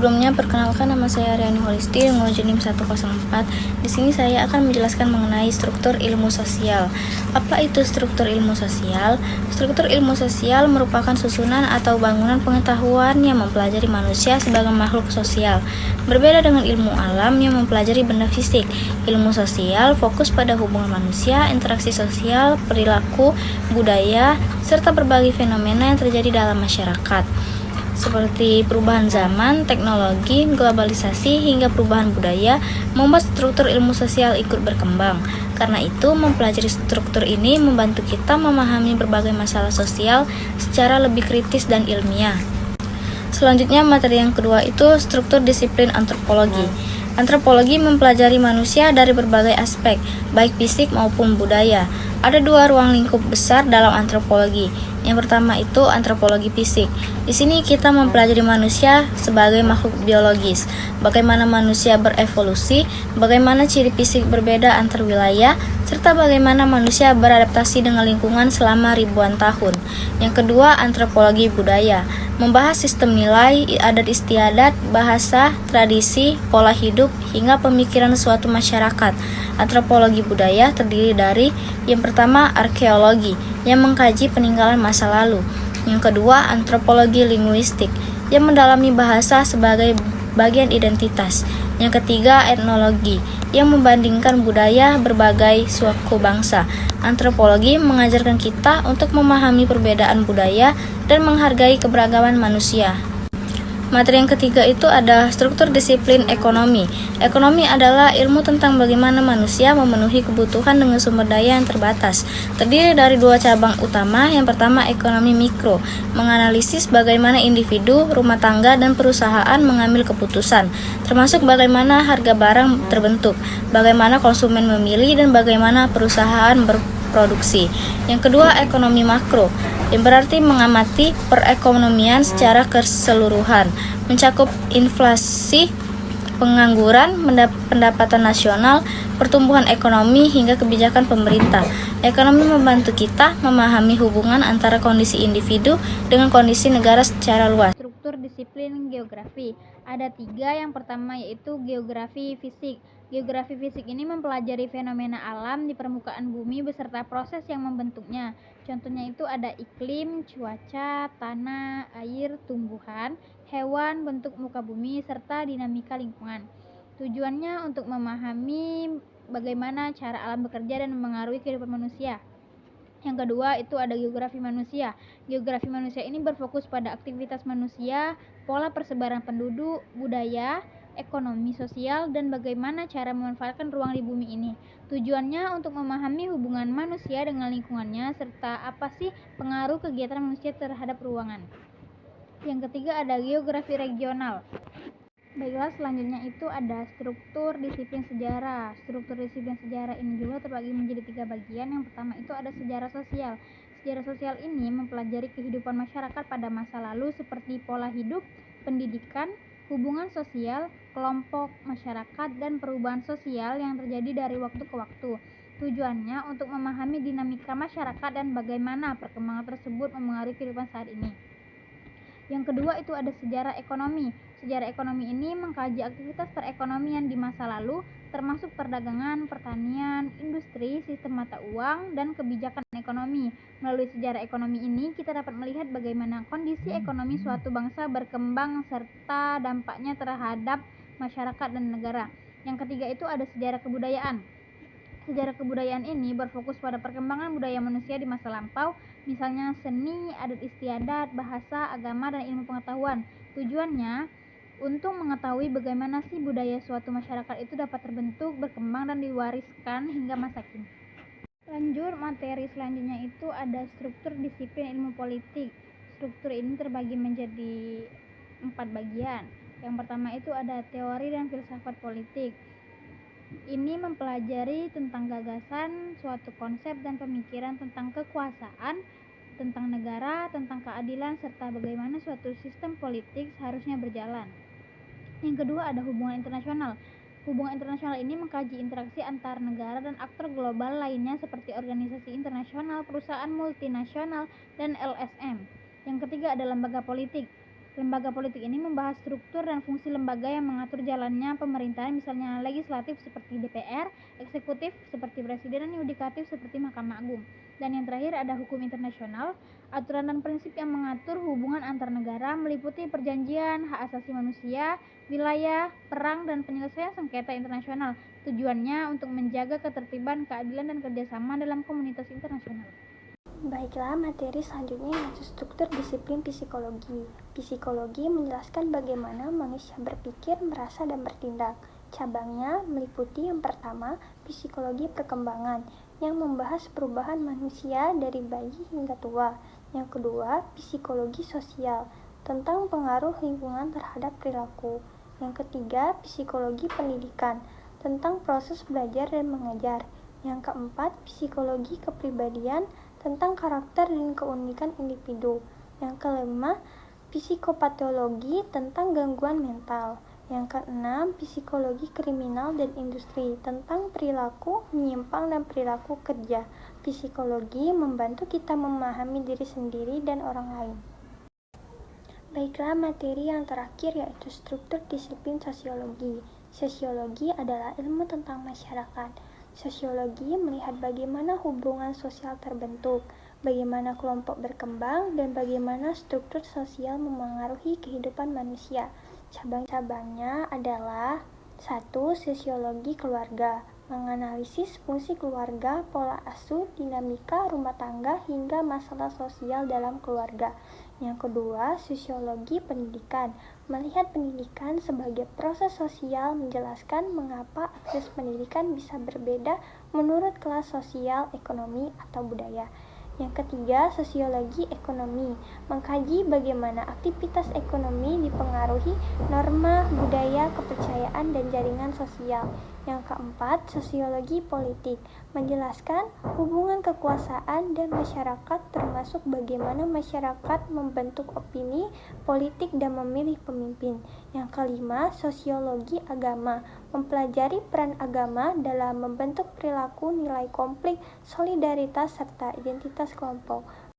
Sebelumnya, perkenalkan nama saya Riani Holisti, nomor JNIM 104. Di sini saya akan menjelaskan mengenai struktur ilmu sosial. Apa itu struktur ilmu sosial? Struktur ilmu sosial merupakan susunan atau bangunan pengetahuan yang mempelajari manusia sebagai makhluk sosial. Berbeda dengan ilmu alam yang mempelajari benda fisik, ilmu sosial fokus pada hubungan manusia, interaksi sosial, perilaku, budaya, serta berbagai fenomena yang terjadi dalam masyarakat, seperti perubahan zaman, teknologi, globalisasi, hingga perubahan budaya, membuat struktur ilmu sosial ikut berkembang. Karena itu, mempelajari struktur ini membantu kita memahami berbagai masalah sosial secara lebih kritis dan ilmiah. Selanjutnya, materi yang kedua itu struktur disiplin antropologi. Antropologi mempelajari manusia dari berbagai aspek, baik fisik maupun budaya. Ada dua ruang lingkup besar dalam antropologi. Yang pertama itu antropologi fisik. Di sini kita mempelajari manusia sebagai makhluk biologis, bagaimana manusia berevolusi, bagaimana ciri fisik berbeda antar wilayah, serta bagaimana manusia beradaptasi dengan lingkungan selama ribuan tahun. Yang kedua, antropologi budaya, membahas sistem nilai, adat istiadat, bahasa, tradisi, pola hidup, hingga pemikiran suatu masyarakat. Antropologi budaya terdiri dari yang pertama, arkeologi, yang mengkaji peninggalan masa lalu. Yang kedua, antropologi linguistik, yang mendalami bahasa sebagai bagian identitas. Yang ketiga, etnologi, yang membandingkan budaya berbagai suku bangsa. Antropologi mengajarkan kita untuk memahami perbedaan budaya dan menghargai keberagaman manusia. Materi yang ketiga itu ada struktur disiplin ekonomi. Ekonomi adalah ilmu tentang bagaimana manusia memenuhi kebutuhan dengan sumber daya yang terbatas. Terdiri dari dua cabang utama. Yang pertama, ekonomi mikro, menganalisis bagaimana individu, rumah tangga, dan perusahaan mengambil keputusan, termasuk bagaimana harga barang terbentuk, bagaimana konsumen memilih, dan bagaimana perusahaan berproduksi. Yang kedua, ekonomi makro, yang berarti mengamati perekonomian secara keseluruhan, mencakup inflasi, pengangguran, pendapatan nasional, pertumbuhan ekonomi, hingga kebijakan pemerintah. Ekonomi membantu kita memahami hubungan antara kondisi individu dengan kondisi negara secara luas. Struktur disiplin geografi ada tiga. Yang pertama yaitu geografi fisik. Geografi fisik ini mempelajari fenomena alam di permukaan bumi beserta proses yang membentuknya. Contohnya itu ada iklim, cuaca, tanah, air, tumbuhan, hewan, bentuk muka bumi, serta dinamika lingkungan. Tujuannya untuk memahami bagaimana cara alam bekerja dan mempengaruhi kehidupan manusia. Yang kedua itu ada geografi manusia. Geografi manusia ini berfokus pada aktivitas manusia, pola persebaran penduduk, budaya, ekonomi sosial, dan bagaimana cara memanfaatkan ruang di bumi ini. Tujuannya untuk memahami hubungan manusia dengan lingkungannya serta apa sih pengaruh kegiatan manusia terhadap ruangan. Yang ketiga ada geografi regional. Baiklah, selanjutnya itu ada struktur disiplin sejarah. Struktur disiplin sejarah ini juga terbagi menjadi tiga bagian. Yang pertama itu ada sejarah sosial. Sejarah sosial ini mempelajari kehidupan masyarakat pada masa lalu seperti pola hidup, pendidikan, hubungan sosial, kelompok masyarakat, dan perubahan sosial yang terjadi dari waktu ke waktu. Tujuannya untuk memahami dinamika masyarakat dan bagaimana perkembangan tersebut mempengaruhi kehidupan saat ini. Yang kedua itu ada sejarah ekonomi. Sejarah ekonomi ini mengkaji aktivitas perekonomian di masa lalu, termasuk perdagangan, pertanian, industri, sistem mata uang, dan kebijakan ekonomi. Melalui sejarah ekonomi ini, kita dapat melihat bagaimana kondisi ekonomi suatu bangsa berkembang serta dampaknya terhadap masyarakat dan negara. Yang ketiga itu ada sejarah kebudayaan. Sejarah kebudayaan ini berfokus pada perkembangan budaya manusia di masa lampau, misalnya seni, adat istiadat, bahasa, agama, dan ilmu pengetahuan. Tujuannya untuk mengetahui bagaimana sih budaya suatu masyarakat itu dapat terbentuk, berkembang, dan diwariskan hingga masa kini. Lanjut, materi selanjutnya itu ada struktur disiplin ilmu politik. Struktur ini terbagi menjadi 4 bagian. Yang pertama itu ada teori dan filsafat politik. Ini mempelajari tentang gagasan, suatu konsep dan pemikiran tentang kekuasaan, tentang negara, tentang keadilan, serta bagaimana suatu sistem politik seharusnya berjalan. Yang kedua ada hubungan internasional. Hubungan internasional ini mengkaji interaksi antar negara dan aktor global lainnya seperti organisasi internasional, perusahaan multinasional, dan LSM. Yang ketiga ada lembaga politik. Lembaga politik ini membahas struktur dan fungsi lembaga yang mengatur jalannya pemerintahan, misalnya legislatif seperti DPR, eksekutif seperti presiden, dan yudikatif seperti Mahkamah Agung. Dan yang terakhir ada hukum internasional, aturan dan prinsip yang mengatur hubungan antar negara, meliputi perjanjian, hak asasi manusia, wilayah, perang, dan penyelesaian sengketa internasional. Tujuannya untuk menjaga ketertiban, keadilan, dan kerjasama dalam komunitas internasional. Baiklah, materi selanjutnya yaitu struktur disiplin psikologi. Psikologi menjelaskan bagaimana manusia berpikir, merasa, dan bertindak. Cabangnya meliputi yang pertama, psikologi perkembangan, yang membahas perubahan manusia dari bayi hingga tua. Yang kedua, psikologi sosial, tentang pengaruh lingkungan terhadap perilaku. Yang ketiga, psikologi pendidikan, tentang proses belajar dan mengajar. Yang keempat, psikologi kepribadian, tentang karakter dan keunikan individu. Yang kelima, psikopatologi, tentang gangguan mental. Yang keenam, psikologi kriminal dan industri, tentang perilaku menyimpang dan perilaku kerja. Psikologi membantu kita memahami diri sendiri dan orang lain. Baiklah, materi yang terakhir yaitu struktur disiplin sosiologi. Sosiologi adalah ilmu tentang masyarakat. Sosiologi melihat bagaimana hubungan sosial terbentuk, bagaimana kelompok berkembang, dan bagaimana struktur sosial memengaruhi kehidupan manusia. Cabang-cabangnya adalah 1. Sosiologi keluarga, menganalisis fungsi keluarga, pola asuh, dinamika rumah tangga, hingga masalah sosial dalam keluarga. Yang kedua, sosiologi pendidikan, melihat pendidikan sebagai proses sosial, menjelaskan mengapa akses pendidikan bisa berbeda menurut kelas sosial, ekonomi, atau budaya. Yang ketiga, sosiologi ekonomi, mengkaji bagaimana aktivitas ekonomi dipengaruhi norma, budaya, kepercayaan, dan jaringan sosial. Yang keempat, sosiologi politik, menjelaskan hubungan kekuasaan dan masyarakat, termasuk bagaimana masyarakat membentuk opini politik dan memilih pemimpin. Yang kelima, sosiologi agama, mempelajari peran agama dalam membentuk perilaku, nilai konflik, solidaritas, serta identitas kelompok.